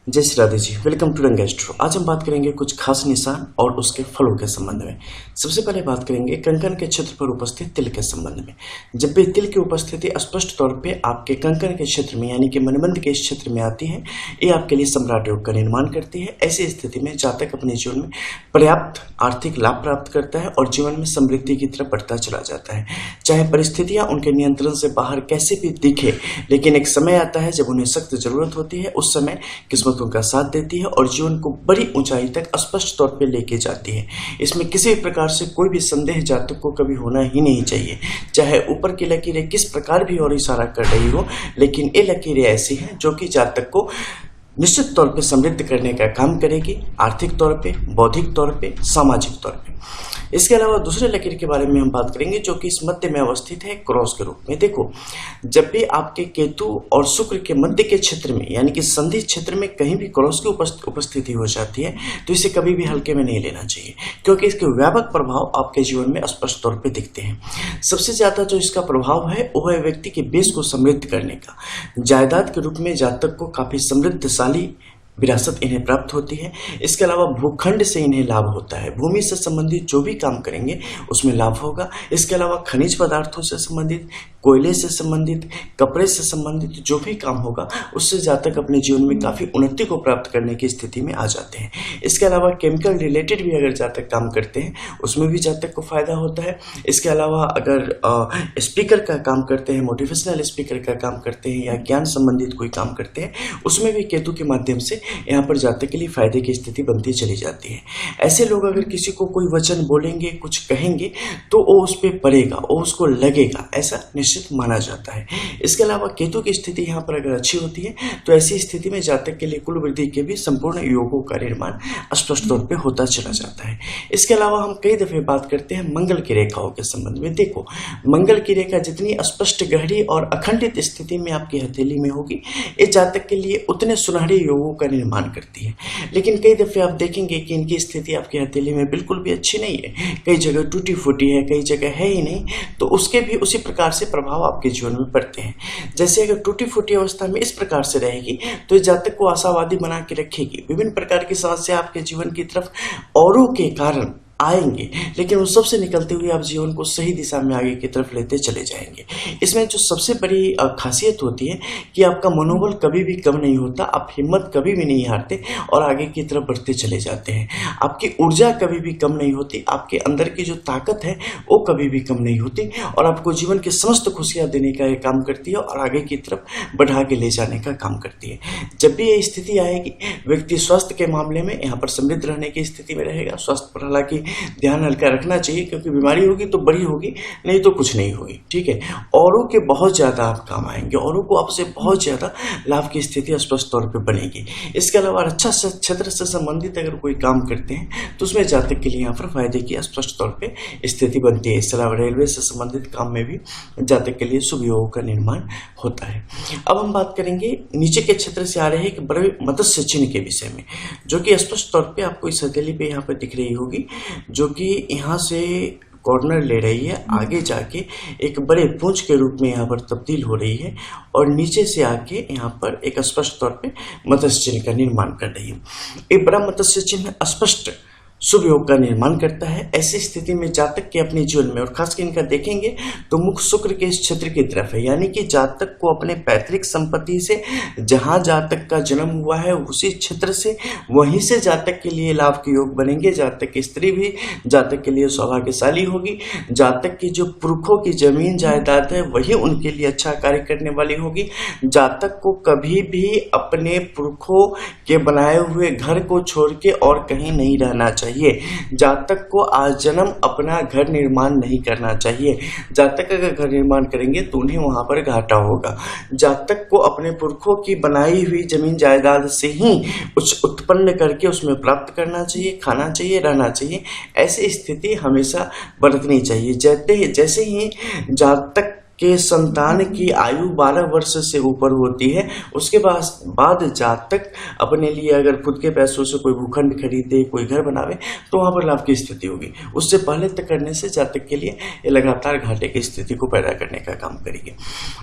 जय Shri Radhe ji. Welcome to रंग astro. आज हम बात करेंगे कुछ खास निशान और उसके फलों के संबंध में। सबसे पहले बात करेंगे कंकन के क्षेत्र पर उपस्थित तिल के संबंध में। जब भी तिल की उपस्थिति स्पष्ट तौर पे आपके कंकन के क्षेत्र में यानी कि मनबंध के क्षेत्र में आती है, ये आपके लिए सम्राट योग का निर्माण करती है। ऐसी स्थिति में जातक अपने जीवन में पर्याप्त आर्थिक लाभ प्राप्त करता है और जीवन में समृद्धि की तरफ बढ़ता चला जाता है। चाहे परिस्थितियां उनके नियंत्रण से बाहर कैसे भी दिखे, लेकिन एक समय आता है जब उन्हें सख्त जरूरत होती है। उस समय किस्मत उनका साथ देती है और जीवन को बड़ी ऊंचाई तक स्पष्ट तौर पे लेके जाती है। इसमें किसी भी प्रकार से कोई भी संदेह जातक को कभी होना ही नहीं चाहिए, चाहे ऊपर की लकीरें किस प्रकार भी और इशारा कर रही हो, लेकिन ये लकीरें ऐसी हैं जो कि जातक को निश्चित तौर पे समृद्ध करने का काम करेगी, आर्थिक तौर पे, बौद्धिक तौर पे, सामाजिक तौर पे। इसके अलावा दूसरे लकीर के बारे में हम बात करेंगे जो कि इस मध्य में अवस्थित है क्रॉस के रूप में। देखो, जब भी आपके केतु और शुक्र के मध्य के क्षेत्र में यानी कि संधि क्षेत्र में कहीं भी क्रॉस की उपस्थिति हो जाती है तो इसे कभी भी हल्के में नहीं लेना चाहिए, क्योंकि इसके व्यापक प्रभाव आपके जीवन में स्पष्ट तौर पे दिखते हैं। सबसे ज्यादा जो इसका प्रभाव है वो है व्यक्ति के बेस को समृद्ध करने का। जायदाद के रूप में जातक को काफी समृद्धशाली विरासत इन्हें प्राप्त होती है। इसके अलावा भूखंड से इन्हें लाभ होता है। भूमि से संबंधित जो भी काम करेंगे उसमें लाभ होगा। इसके अलावा खनिज पदार्थों से संबंधित, कोयले से संबंधित, कपड़े से संबंधित जो भी काम होगा उससे जातक अपने जीवन में काफी उन्नति को प्राप्त करने की स्थिति में आ जाते हैं। इसके अलावा केमिकल रिलेटेड भी अगर जातक काम करते हैं उसमें भी जातक को फायदा होता है। इसके अलावा अगर स्पीकर का काम करते हैं, मोटिवेशनल स्पीकर का काम करते हैं या ज्ञान संबंधित कोई काम करते हैं, उसमें भी केतु के माध्यम से यहाँ पर जातक के लिए फायदे की स्थिति बनती चली जाती है। ऐसे लोग अगर किसी को कोई वचन बोलेंगे, कुछ कहेंगे तो वो उस पर पड़ेगा, वो उसको लगेगा, ऐसा निश्चित माना जाता है। इसके अलावा केतु की स्थिति यहाँ पर अगर अच्छी होती है तो ऐसी स्थिति में जातक के लिए कुल वृद्धि के भी संपूर्ण योगों का निर्माण स्पष्ट तौर पे होता चला जाता है। इसके अलावा हम कई दफे बात करते हैं मंगल की रेखाओं के संबंध में। देखो, मंगल की रेखा जितनी स्पष्ट, गहरी और अखंडित स्थिति में आपकी हथेली में होगी, ये जातक के लिए उतने सुनहरे योगों का निर्माण करती है। लेकिन कई दफे आप देखेंगे कि इनकी स्थिति आपकी हथेली में बिल्कुल भी अच्छी नहीं है, कई जगह टूटी फूटी है, कई जगह है ही नहीं, तो उसके भी उसी प्रकार से प्रभाव आपके जीवन में पड़ते हैं। जैसे अगर टूटी फूटी अवस्था में इस प्रकार से रहेगी तो इस जातक को आशावादी बना के रखेगी। विभिन्न प्रकार की समस्या आपके जीवन की तरफ औरों के कारण आएंगे, लेकिन उन सबसे निकलते हुए आप जीवन को सही दिशा में आगे की तरफ लेते चले जाएंगे। इसमें जो सबसे बड़ी खासियत होती है कि आपका मनोबल कभी भी कम नहीं होता, आप हिम्मत कभी भी नहीं हारते और आगे की तरफ बढ़ते चले जाते हैं। आपकी ऊर्जा कभी भी कम नहीं होती, आपके अंदर की जो ताकत है वो कभी भी कम नहीं होती और आपको जीवन की समस्त खुशियां देने का ये काम करती है और आगे की तरफ बढ़ा के ले जाने का काम करती है। जब भी ये स्थिति आएगी, व्यक्ति स्वास्थ्य के मामले में यहाँ पर समृद्ध रहने की स्थिति में रहेगा। स्वास्थ्य पर हालांकि ध्यान हल्का रखना चाहिए, क्योंकि बीमारी होगी तो बड़ी होगी, नहीं तो कुछ नहीं होगी, ठीक है। औरों के बहुत ज्यादा आप काम आएंगे, औरों को आपसे बहुत ज्यादा लाभ की स्थिति स्पष्ट तौर पे बनेगी। इसके अलावा रक्षा क्षेत्र से संबंधित अगर कोई काम करते हैं तो उसमें जातक के लिए यहाँ पर फायदे की स्पष्ट तौर पे स्थिति बनती है। इसके अलावा रेलवे से संबंधित काम में भी जातक के लिए शुभ योगों का निर्माण होता है। अब हम बात करेंगे नीचे के क्षेत्र से आ रहे एक बड़े मत्स्य चिन्ह के विषय में, जो कि स्पष्ट तौर पे आपको इस हथेली पे यहाँ पर दिख रही होगी, जो कि यहाँ से कॉर्नर ले रही है, आगे जाके एक बड़े पूंछ के रूप में यहाँ पर तब्दील हो रही है और नीचे से आके यहाँ पर एक स्पष्ट तौर पे मत्स्य चिन्ह का निर्माण कर रही है। एक बड़ा मत्स्य चिन्ह स्पष्ट शुभ योग का निर्माण करता है। ऐसी स्थिति में जातक के अपने जीवन में, और खासकर इनका देखेंगे तो मुख शुक्र के इस क्षेत्र की तरफ है, यानी कि जातक को अपने पैतृक संपत्ति से, जहां जातक का जन्म हुआ है उसी क्षेत्र से, वहीं से जातक के लिए लाभ के योग बनेंगे। जातक की स्त्री भी जातक के लिए सौभाग्यशाली होगी। जातक की जो पुरखों की जमीन जायदाद है वही उनके लिए अच्छा कार्य करने वाली होगी। जातक को कभी भी अपने पुरखों के बनाए हुए घर को छोड़ के और कहीं नहीं रहना चाहिए। जातक को आज जन्म अपना घर निर्माण नहीं करना चाहिए। जातक अगर घर निर्माण करेंगे तो उन्हें वहां पर घाटा होगा। जातक को अपने पुरखों की बनाई हुई जमीन जायदाद से ही कुछ उत्पन्न करके उसमें प्राप्त करना चाहिए, खाना चाहिए, रहना चाहिए। ऐसी स्थिति हमेशा बरतनी चाहिए। जैसे ही जातक के संतान की आयु 12 वर्ष से ऊपर होती है, उसके बाद जातक अपने लिए अगर खुद के पैसों से कोई भूखंड खरीदे, कोई घर बनावे, तो वहां पर लाभ की स्थिति होगी। उससे पहले तक करने से जातक के लिए ये लगातार घाटे की स्थिति को पैदा करने का काम करेगी।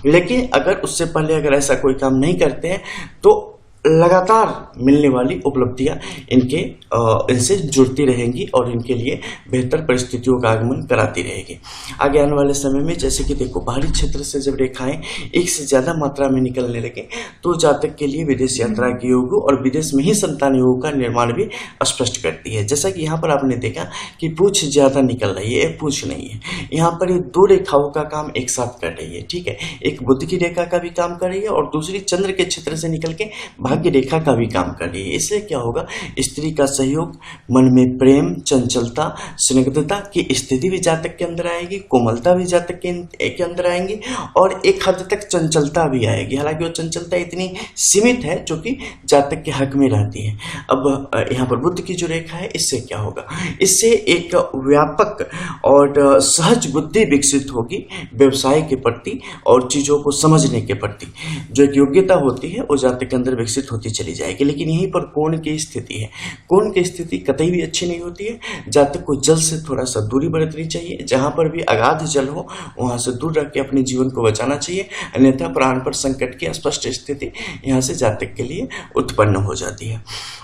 लेकिन अगर उससे पहले अगर ऐसा कोई काम नहीं करते हैं तो लगातार मिलने वाली उपलब्धियां इनसे जुड़ती रहेंगी और इनके लिए बेहतर परिस्थितियों का आगमन कराती रहेगी। आगे आने वाले समय में जैसे कि देखो, बाहरी क्षेत्र से जब रेखाएं एक से ज़्यादा मात्रा में निकलने लगे तो जातक के लिए विदेश यात्रा के योग और विदेश में ही संतान योग का निर्माण भी स्पष्ट करती है। जैसा कि यहाँ पर आपने देखा कि पूछ ज़्यादा निकल रही है, पूछ नहीं है, यहाँ पर ये दो रेखाओं का काम एक साथ कर रही है। ठीक है, एक बुध की रेखा का भी काम कर रही है और दूसरी चंद्र के क्षेत्र से निकल के भाग्य रेखा का भी काम कर रही है। इसलिए क्या होगा, स्त्री का सहयोग, मन में प्रेम, चंचलता, स्निग्धता की स्थिति भी जातक के अंदर आएगी, कोमलता भी जातक के अंदर आएंगी और एक हद तक चंचलता भी आएगी। हालांकि वो चंचलता इतनी सीमित है जो कि जातक के हक में रहती है। अब यहाँ पर बुध की जो रेखा है, इससे क्या होगा, इससे एक व्यापक और सहज बुद्धि विकसित होगी व्यवसाय के प्रति और चीजों को समझने के प्रति। जो एक योग्यता होती है वो जातक के अंदर विकसित होती चली जाएगी। लेकिन यहीं पर कोण की स्थिति है, कोण की स्थिति कतई भी अच्छी नहीं होती है। जातक को जल से थोड़ा सा दूरी बरतनी चाहिए। जहां पर भी अगाध जल हो वहां से दूर रख के अपने जीवन को बचाना चाहिए, अन्यथा प्राण पर संकट की स्पष्ट स्थिति यहाँ से जातक के लिए उत्पन्न हो जाती है।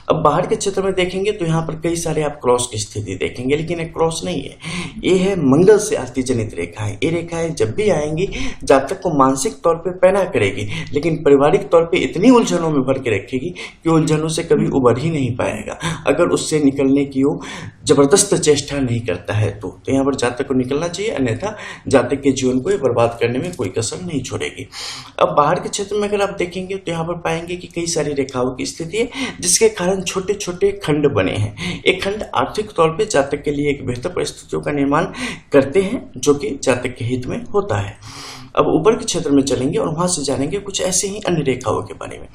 अब बाहर के क्षेत्र में देखेंगे तो यहाँ पर कई सारे आप क्रॉस की स्थिति देखेंगे, लेकिन एक क्रॉस नहीं है, ये है मंगल से आती जनित रेखाएं। ये रेखाएं जब भी आएंगी जातक को मानसिक तौर पे पैना करेगी, लेकिन पारिवारिक तौर पे इतनी उलझनों में भर के रखेगी कि उलझनों से कभी उबर ही नहीं पाएगा अगर उससे निकलने की वो जबरदस्त चेष्टा नहीं करता है तो यहाँ पर जातक को निकलना चाहिए, अन्यथा जातक के जीवन को ये बर्बाद करने में कोई कसर नहीं छोड़ेगी। अब बाहर के क्षेत्र में अगर आप देखेंगे तो यहाँ पर पाएंगे कि कई सारी रेखाओं की स्थिति है जिसके कारण छोटे छोटे खंड बने हैं। एक खंड आर्थिक तौर पे जातक के लिए एक बेहतर परिस्थितियों का निर्माण करते हैं जो कि जातक के हित में होता है। अब ऊपर के क्षेत्र में चलेंगे और वहां से जानेंगे कुछ ऐसे ही अन्य रेखाओं के बारे में।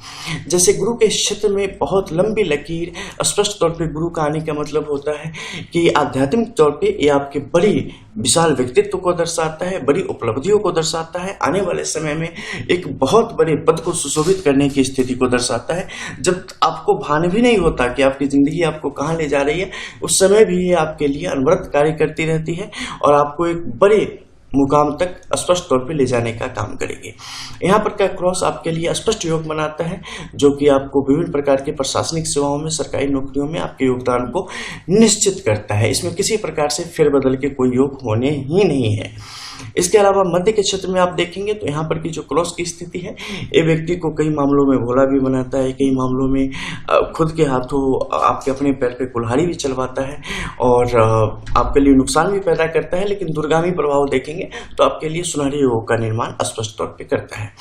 जैसे गुरु के क्षेत्र में बहुत लंबी लकीर, स्पष्ट तौर पे गुरु का आने का मतलब होता है कि आध्यात्मिक तौर पे ये आपके बड़ी विशाल व्यक्तित्व को दर्शाता है, बड़ी उपलब्धियों को दर्शाता है, आने वाले समय में एक बहुत बड़े पद को सुशोभित करने की स्थिति को दर्शाता है। जब आपको भान भी नहीं होता कि आपकी जिंदगी आपको कहाँ ले जा रही है, उस समय भी ये आपके लिए अनवरत कार्य करती रहती है और आपको एक बड़े मुकाम तक स्पष्ट तौर पे ले जाने का काम करेगी। यहाँ पर का क्रॉस आपके लिए स्पष्ट योग बनाता है जो कि आपको विभिन्न प्रकार के प्रशासनिक सेवाओं में, सरकारी नौकरियों में आपके योगदान को निश्चित करता है। इसमें किसी प्रकार से फेरबदल के कोई योग होने ही नहीं है। इसके अलावा मध्य के क्षेत्र में आप देखेंगे तो यहाँ पर की जो क्रॉस की स्थिति है, ये व्यक्ति को कई मामलों में भोला भी बनाता है, कई मामलों में खुद के हाथों आपके अपने पैर पे कुल्हाड़ी भी चलवाता है और आपके लिए नुकसान भी पैदा करता है। लेकिन दूरगामी प्रभाव देखेंगे तो आपके लिए सुनहरे योग का निर्माण स्पष्ट तौर पे करता है।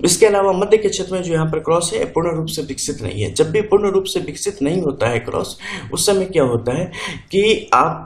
इसके अलावा मध्य के क्षेत्र में जो यहाँ पर क्रॉस है पूर्ण रूप से विकसित नहीं है। जब भी पूर्ण रूप से विकसित नहीं होता है क्रॉस, उस समय क्या होता है कि आप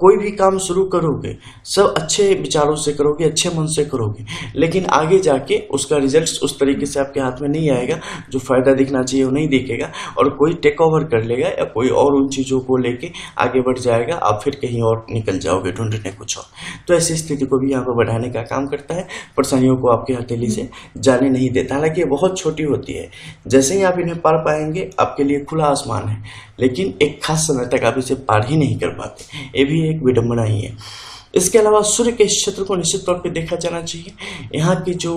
कोई भी काम शुरू करोगे, सब अच्छे विचारों से करोगे, अच्छे मन से करोगे, लेकिन आगे जाके उसका रिजल्ट उस तरीके से आपके हाथ में नहीं आएगा, जो फायदा दिखना चाहिए वो नहीं दिखेगा और कोई टेक ओवर कर लेगा या कोई और उन चीजों को लेके आगे बढ़ जाएगा, आप फिर कहीं और निकल जाओगे ढूंढने कुछ और। तो ऐसी स्थिति को भी यहाँ पर बढ़ाने का काम करता है, परेशानियों को आपकी हथेली से जाने नहीं देता। हालांकि ये बहुत छोटी होती है, जैसे ही आप इन्हें पार पाएंगे आपके लिए खुला आसमान है, लेकिन एक खास समय तक आप इसे पार ही नहीं कर पाते। ये भी एक विडंबना ही है। इसके अलावा सूर्य के क्षेत्र को निश्चित तौर पे देखा जाना चाहिए। यहाँ की जो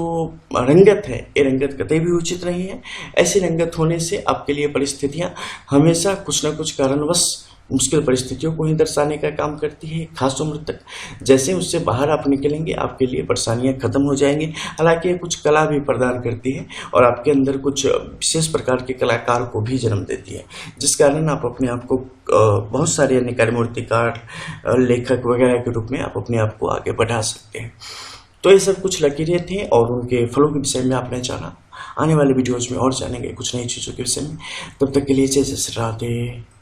रंगत है, ये रंगत कतई भी उचित नहीं है। ऐसी रंगत होने से आपके लिए परिस्थितियाँ हमेशा कुछ न कुछ कारणवश मुश्किल परिस्थितियों को ही दर्शाने का काम करती है खास उम्र तक। जैसे उससे बाहर आप निकलेंगे आपके लिए परेशानियां खत्म हो जाएंगी। हालांकि ये कुछ कला भी प्रदान करती है और आपके अंदर कुछ विशेष प्रकार के कलाकार को भी जन्म देती है, जिस कारण आप अपने आप को बहुत सारे अन्य कार्यमूर्तिकार, लेखक वगैरह के रूप में आप अपने आप को आगे बढ़ा सकते हैं। तो ये सब कुछ लकीरें थी और उनके फलों के विषय में आपने जाना। आने वाले वीडियोज में और जानेंगे कुछ नई चीज़ों के विषय में। तब तक के लिए जय श्री राधे।